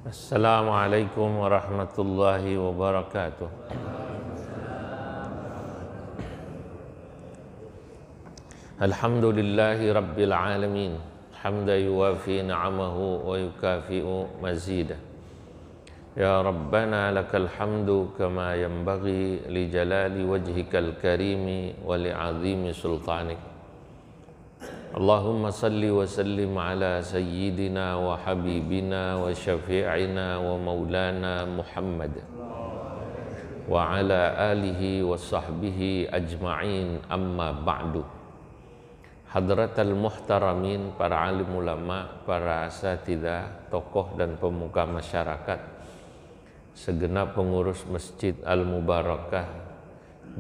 Assalamualaikum warahmatullahi wabarakatuh. Alhamdulillahi rabbil alamin. Hamdan yuwafi ni'amahu wa yukafi'u mazidah. Ya Rabbana lakal hamdu kama yanbaghi li jalali wajhikal karimi wa li azimi sultanik. Allahumma salli wa sallim ala sayyidina wa habibina wa syafi'ina wa maulana Muhammad wa ala alihi wa sahbihi ajma'in, amma ba'du. Hadratal muhtaramin, para alim ulama, para asatidzah, tokoh dan pemuka masyarakat, segenap pengurus Masjid Al-Mubarakah,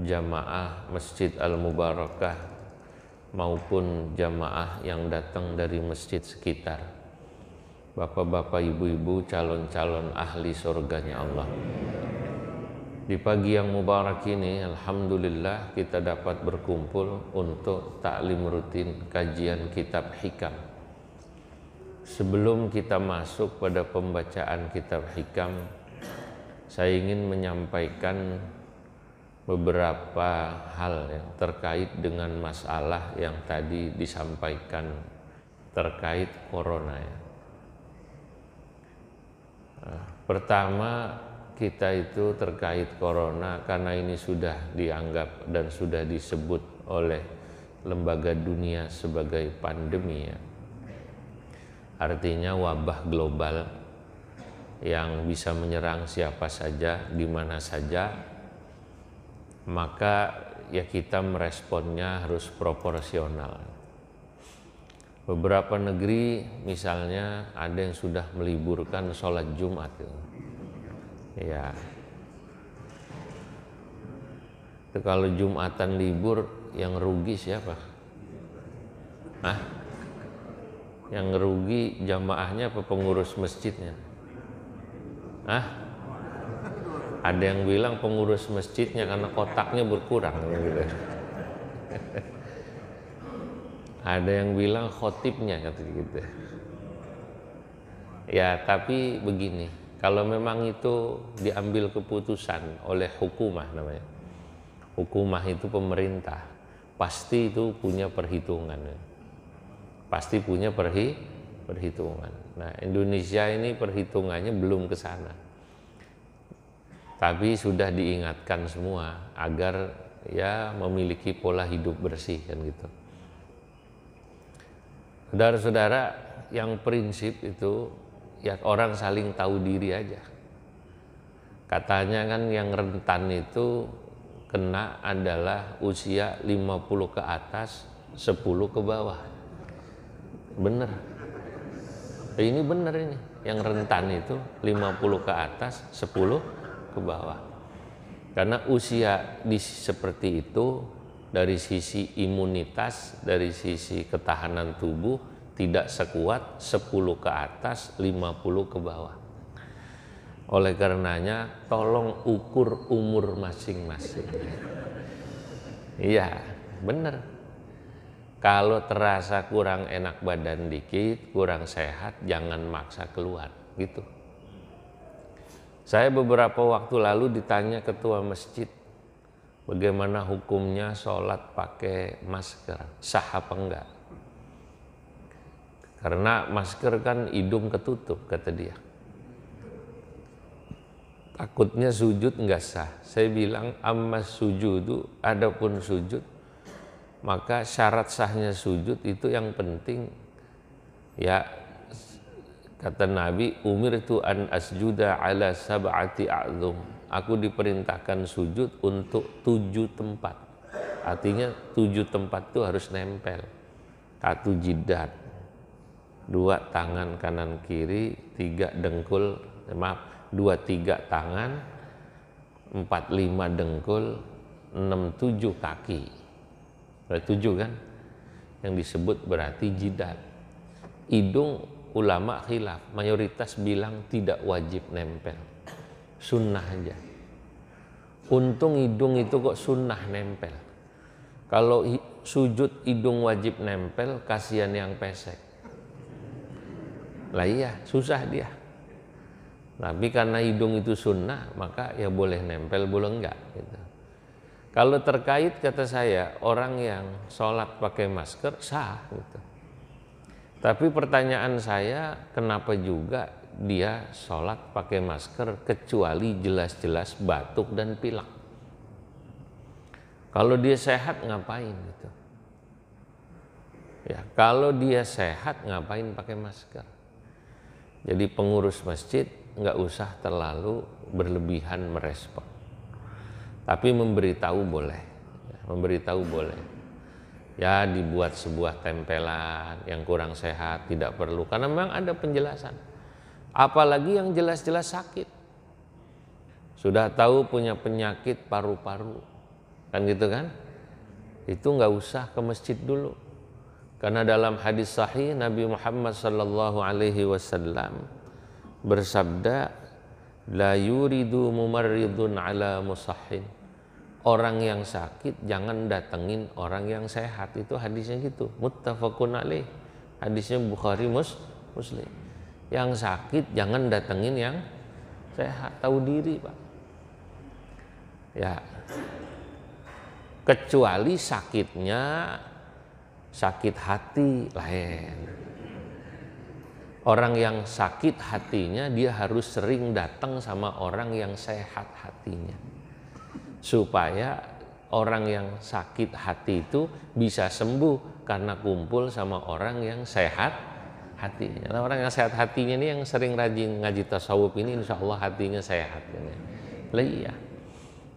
jamaah Masjid Al-Mubarakah maupun jamaah yang datang dari masjid sekitar, bapak-bapak, ibu-ibu, calon-calon ahli surganya Allah. Di pagi yang mubarak ini, alhamdulillah kita dapat berkumpul untuk taklim rutin kajian kitab hikam. Sebelum kita masuk pada pembacaan kitab hikam, saya ingin menyampaikan beberapa hal yang terkait dengan masalah yang tadi disampaikan terkait corona ya. Pertama, kita itu terkait corona karena ini sudah dianggap dan sudah disebut oleh lembaga dunia sebagai pandemi ya. Artinya wabah global yang bisa menyerang siapa saja, di mana saja. Maka ya kita meresponnya harus proporsional. Beberapa negeri misalnya ada yang sudah meliburkan sholat Jumat ya. Itu kalau Jumatan libur, yang rugi siapa? Yang rugi jamaahnya apa pengurus masjidnya? Ada yang bilang pengurus masjidnya karena kotaknya berkurang gitu. Ada yang bilang khotibnya kata gitu. Ya, tapi begini, kalau memang itu diambil keputusan oleh hukumah namanya. Hukumah itu pemerintah, pasti itu punya perhitungan. Pasti punya perhitungan. Nah, Indonesia ini perhitungannya belum ke sana. Tapi sudah diingatkan semua agar ya memiliki pola hidup bersih kan gitu. Saudara-saudara, yang prinsip itu ya orang saling tahu diri aja. Katanya kan yang rentan itu kena adalah usia 50 ke atas, 10 ke bawah. Bener. Ini bener ini. Yang rentan itu 50 ke atas, 10 ke bawah. Karena usia seperti itu dari sisi imunitas, dari sisi ketahanan tubuh tidak sekuat 10 ke atas, 50 ke bawah. Oleh karenanya tolong ukur umur masing-masing. Iya, bener. Kalau terasa kurang enak badan dikit, kurang sehat, jangan maksa keluar gitu. Saya beberapa waktu lalu ditanya ketua masjid, bagaimana hukumnya sholat pakai masker, sah apa enggak? Karena masker kan hidung ketutup, kata dia. Takutnya sujud enggak sah. Saya bilang, amma sujudu, adapun sujud, maka syarat sahnya sujud itu yang penting ya. Kata Nabi, umirtu an asjuda ala sab'ati a'zum. Aku diperintahkan sujud untuk 7 tempat. Artinya 7 tempat itu harus nempel. 1 jidat, 2 tangan kanan kiri, 3 dengkul, 2-3 tangan, 4-5 dengkul, 6-7 kaki. Berarti 7 kan? Yang disebut berarti jidat. Hidung ulama khilaf, mayoritas bilang tidak wajib nempel, sunnah aja. Untung hidung itu kok sunnah nempel. Kalau sujud hidung wajib nempel, kasihan yang pesek. Lah iya, susah dia. Tapi karena hidung itu sunnah, maka ya boleh nempel, boleh enggak gitu. Kalau terkait kata saya orang yang sholat pakai masker sah gitu. Tapi pertanyaan saya, kenapa juga dia sholat pakai masker kecuali jelas-jelas batuk dan pilek? Kalau dia sehat ngapain gitu? Ya, kalau dia sehat ngapain pakai masker? Jadi pengurus masjid nggak usah terlalu berlebihan merespon. Tapi memberitahu boleh, memberitahu boleh. Ya dibuat sebuah tempelan yang kurang sehat, tidak perlu. Karena memang ada penjelasan. Apalagi yang jelas-jelas sakit. Sudah tahu punya penyakit paru-paru. Kan gitu kan? Itu nggak usah ke masjid dulu. Karena dalam hadis sahih Nabi Muhammad SAW bersabda, la yuridu mumarridun ala musahhin. Orang yang sakit jangan datengin orang yang sehat. Itu hadisnya gitu, muttafaqun alaih. Hadisnya Bukhari Muslim. Yang sakit jangan datengin yang sehat. Tahu diri Pak. Ya, kecuali sakitnya sakit hati lain. Orang yang sakit hatinya dia harus sering datang sama orang yang sehat hatinya, supaya orang yang sakit hati itu bisa sembuh karena kumpul sama orang yang sehat hatinya. Nah, orang yang sehat hatinya ini yang sering rajin ngaji tasawuf ini insya Allah hatinya sehat. Lah iya.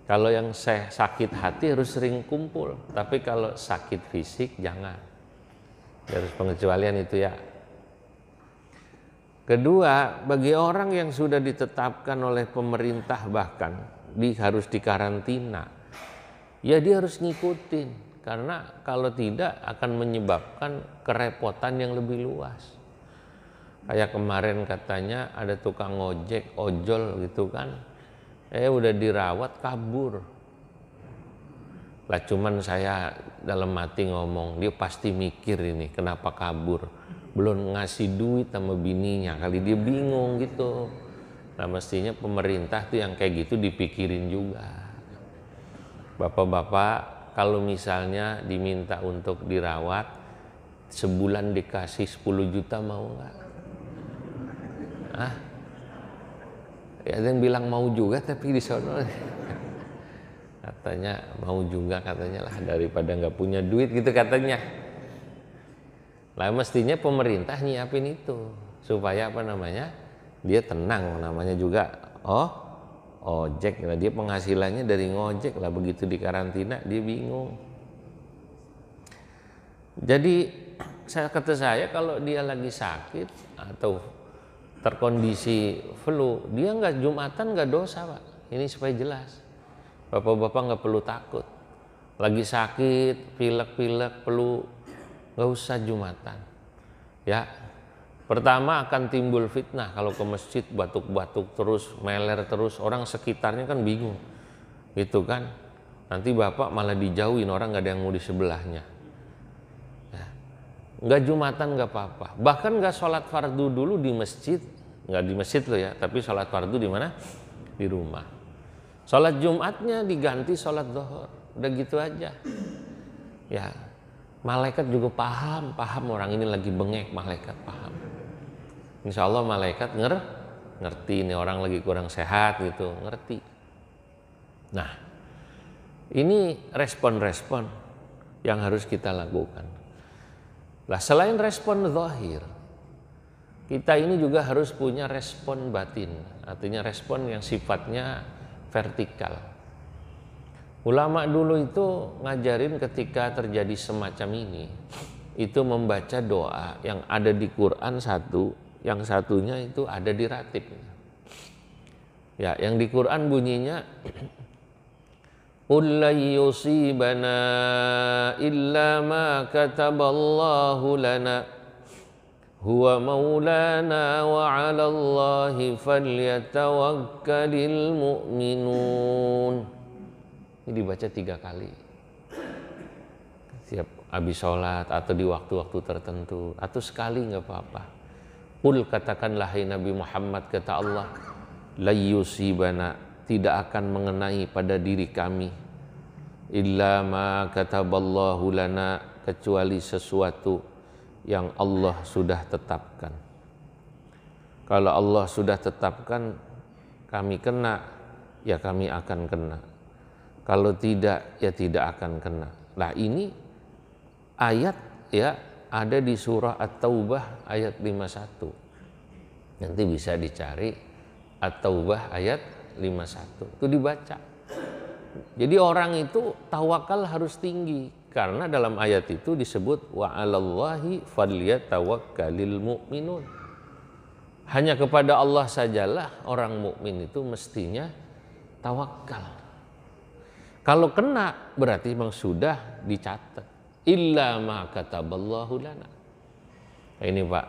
Kalau yang sakit hati harus sering kumpul, tapi kalau sakit fisik jangan. Harus pengecualian itu ya. Kedua, bagi orang yang sudah ditetapkan oleh pemerintah bahkan harus dikarantina, ya dia harus ngikutin. Karena kalau tidak akan menyebabkan kerepotan yang lebih luas. Kayak kemarin katanya ada tukang ojek, ojol gitu kan. Udah dirawat kabur. Lah cuman saya dalam hati ngomong, dia pasti mikir ini kenapa kabur. Belum ngasih duit sama bininya, kali dia bingung gitu. Nah mestinya pemerintah tuh yang kayak gitu dipikirin juga. Bapak-bapak kalau misalnya diminta untuk dirawat, sebulan dikasih 10 juta mau nggak? Ya ada yang bilang mau juga tapi di sono katanya mau juga katanya lah daripada nggak punya duit gitu katanya. Lah mestinya pemerintah nyiapin itu supaya apa namanya dia tenang, namanya juga ojek lah, dia penghasilannya dari ngojek lah, begitu dikarantina dia bingung. Jadi kata saya kalau dia lagi sakit atau terkondisi flu, dia nggak Jumatan nggak dosa Pak. Ini supaya jelas. Bapak-bapak nggak perlu takut. Lagi sakit, pilek-pilek, flu, nggak usah Jumatan. Ya, pertama akan timbul fitnah kalau ke masjid batuk-batuk terus, meler terus, orang sekitarnya kan bingung, gitu kan. Nanti bapak malah dijauhin, orang nggak ada yang mau di sebelahnya. Nggak Jumatan nggak apa-apa, bahkan nggak sholat fardu dulu di masjid, nggak di masjid loh ya, tapi sholat fardu di mana? Di rumah. Sholat Jumatnya diganti sholat zuhur, udah gitu aja. Ya, malaikat juga paham orang ini lagi bengek, malaikat paham. Insya Allah malaikat ngerti ini orang lagi kurang sehat gitu, ngerti. Nah, ini respon-respon yang harus kita lakukan. Lah selain respon zahir, kita ini juga harus punya respon batin, artinya respon yang sifatnya vertikal. Ulama dulu itu ngajarin ketika terjadi semacam ini, itu membaca doa yang ada di Quran satu, yang satunya itu ada di ratib. Ya, yang di Quran bunyinya Qul lan yusibana illa ma kataballahu lana huwa maulana wa 'ala Allahi falyatawakkalul mu'minun. Ini dibaca 3 kali. Siap habis sholat atau di waktu-waktu tertentu atau sekali nggak apa-apa. Qul katakanlah hai Nabi Muhammad kata Allah, la yusibana, tidak akan mengenai pada diri kami, illa ma kataballahu lana, kecuali sesuatu yang Allah sudah tetapkan. Kalau Allah sudah tetapkan kami kena, ya kami akan kena. Kalau tidak, ya tidak akan kena. Nah ini ayat ya ada di surah At-Taubah ayat 51. Nanti bisa dicari At-Taubah ayat 51. Itu dibaca. Jadi orang itu tawakal harus tinggi. Karena dalam ayat itu disebut wa 'alallahi falyatawakkalil mu'minun. Hanya kepada Allah sajalah orang mukmin itu mestinya tawakal. Kalau kena berarti memang sudah dicatat. Illa ma kataballahu lana. Ini Pak,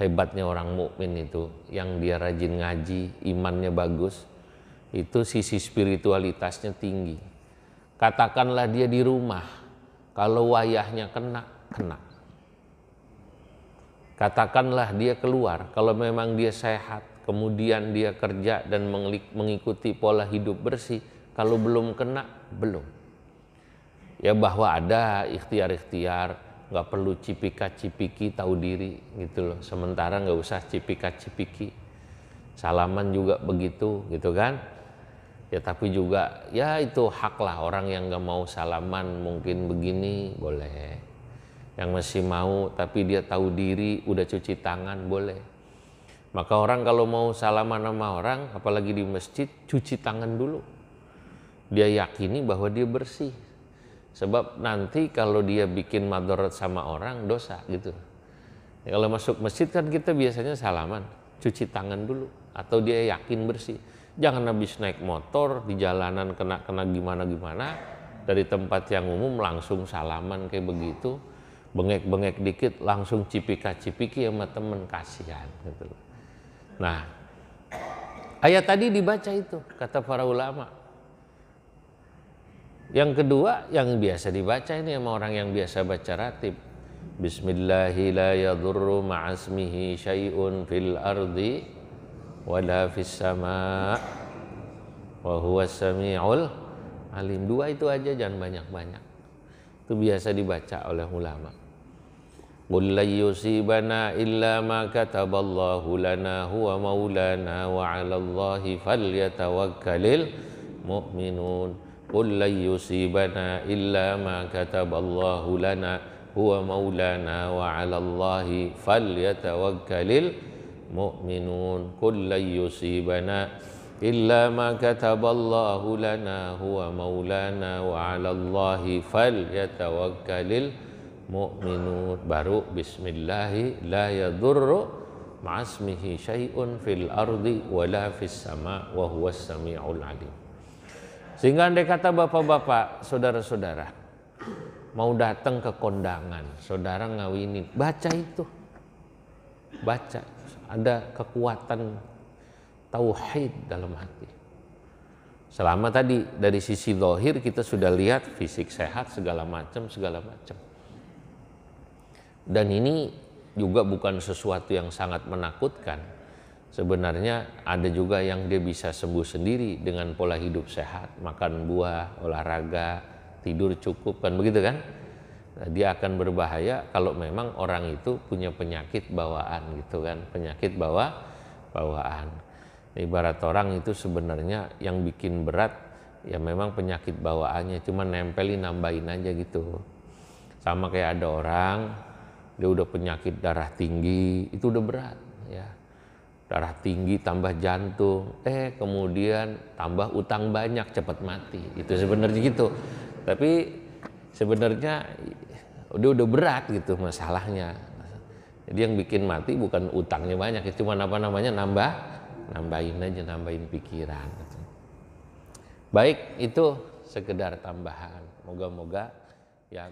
hebatnya orang mukmin itu, yang dia rajin ngaji, imannya bagus, itu sisi spiritualitasnya tinggi. Katakanlah dia di rumah, kalau wayahnya kena. Katakanlah dia keluar, kalau memang dia sehat, kemudian dia kerja dan mengikuti pola hidup bersih, kalau belum kena, belum. Ya bahwa ada ikhtiar-ikhtiar, nggak perlu cipika-cipiki tahu diri gitu loh. Sementara nggak usah cipika-cipiki. Salaman juga begitu gitu kan. Ya tapi juga ya itu hak lah, orang yang nggak mau salaman mungkin begini boleh. Yang masih mau tapi dia tahu diri udah cuci tangan boleh. Maka orang kalau mau salaman sama orang apalagi di masjid, cuci tangan dulu. Dia yakini bahwa dia bersih. Sebab nanti kalau dia bikin madarat sama orang dosa gitu. Ya, kalau masuk masjid kan kita biasanya salaman, cuci tangan dulu atau dia yakin bersih. Jangan habis naik motor di jalanan kena gimana dari tempat yang umum langsung salaman kayak begitu. Bengek-bengek dikit langsung cipika-cipiki sama temen, kasihan gitu. Nah, ayat tadi dibaca itu kata para ulama. Yang kedua yang biasa dibaca ini sama orang yang biasa baca ratib. Bismillahi la yadurru ma'asmihi syai'un fil ardi wala fis sama' wa huwas sami'ul alim. Dua itu aja, jangan banyak-banyak. Itu biasa dibaca oleh ulama. Qul la yusibana illa ma kataballahu lana huwa maulana wa 'alallahi falyatawakkalil mu'minun. Qul la yusibana illa ma kataballahu lana huwa maulana wa 'alallahi falyatawakkalil mu'minun. Qul la yusibana illa ma kataballahu lana huwa maulana wa 'alallahi falyatawakkalil mu'minun. Baru bismillahi la yadurru ma'asmihi syai'un fil ardi wala fis sama' wa huwas sami'ul alim. Sehingga andai kata bapak-bapak, saudara-saudara mau datang ke kondangan, saudara ngawinin, baca itu. Baca, ada kekuatan tauhid dalam hati. Selama tadi dari sisi zahir kita sudah lihat fisik sehat segala macam. Dan ini juga bukan sesuatu yang sangat menakutkan. Sebenarnya ada juga yang dia bisa sembuh sendiri dengan pola hidup sehat, makan buah, olahraga, tidur cukup, kan begitu kan? Nah, dia akan berbahaya kalau memang orang itu punya penyakit bawaan gitu kan, penyakit bawaan. Ibarat orang itu sebenarnya yang bikin berat ya memang penyakit bawaannya, cuma nempelin nambahin aja gitu. Sama kayak ada orang dia udah penyakit darah tinggi, itu udah berat ya. Darah tinggi tambah jantung, kemudian tambah utang banyak, cepat mati. Itu sebenarnya gitu. Tapi sebenarnya udah berat gitu masalahnya. Jadi yang bikin mati bukan utangnya banyak, cuma nambahin pikiran. Baik, itu sekedar tambahan. Moga-moga ya